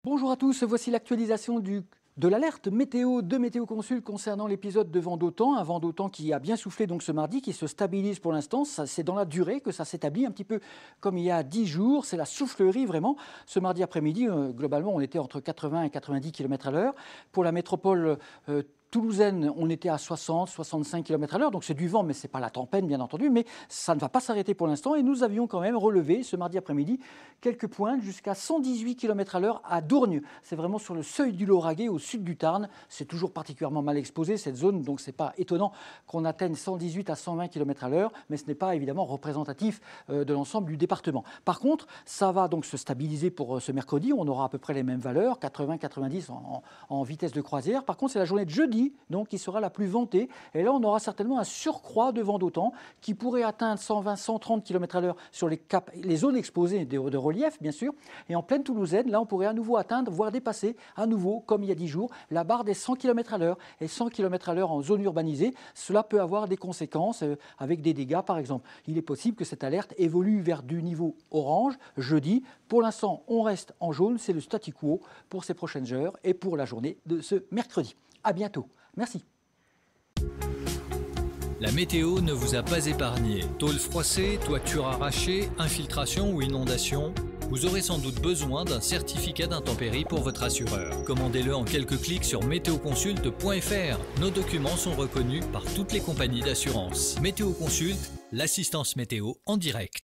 Bonjour à tous, voici l'actualisation de l'alerte météo de Météo Consult concernant l'épisode de vent d'autant, un vent d'autant qui a bien soufflé donc ce mardi, qui se stabilise pour l'instant. C'est dans la durée que ça s'établit, un petit peu comme il y a 10 jours. C'est la soufflerie vraiment. Ce mardi après-midi, globalement, on était entre 80 et 90 km à l'heure. Pour la métropole toulousaine, on était à 60, 65 km à l'heure, donc c'est du vent, mais ce n'est pas la tempête, bien entendu, mais ça ne va pas s'arrêter pour l'instant. Et nous avions quand même relevé, ce mardi après-midi, quelques pointes jusqu'à 118 km à l'heure à Dourgnes. C'est vraiment sur le seuil du Lauragais, au sud du Tarn. C'est toujours particulièrement mal exposé, cette zone, donc ce n'est pas étonnant qu'on atteigne 118 à 120 km à l'heure, mais ce n'est pas évidemment représentatif de l'ensemble du département. Par contre, ça va donc se stabiliser pour ce mercredi. On aura à peu près les mêmes valeurs, 80-90 en vitesse de croisière. Par contre, c'est la journée de jeudi donc qui sera la plus ventée. Et là, on aura certainement un surcroît de vent d'autant qui pourrait atteindre 120-130 km à l'heure sur les zones exposées de relief, bien sûr. Et en pleine Toulousaine, là, on pourrait à nouveau atteindre, voire dépasser à nouveau, comme il y a 10 jours, la barre des 100 km à l'heure. Et 100 km à l'heure en zone urbanisée, cela peut avoir des conséquences avec des dégâts, par exemple. Il est possible que cette alerte évolue vers du niveau orange jeudi. Pour l'instant, on reste en jaune. C'est le statu quo pour ces prochaines heures et pour la journée de ce mercredi. À bientôt. Merci. La météo ne vous a pas épargné. Tôle froissée, toiture arrachée, infiltration ou inondation. Vous aurez sans doute besoin d'un certificat d'intempérie pour votre assureur. Commandez-le en quelques clics sur météoconsult.fr. Nos documents sont reconnus par toutes les compagnies d'assurance. Météo Consult, l'assistance météo en direct.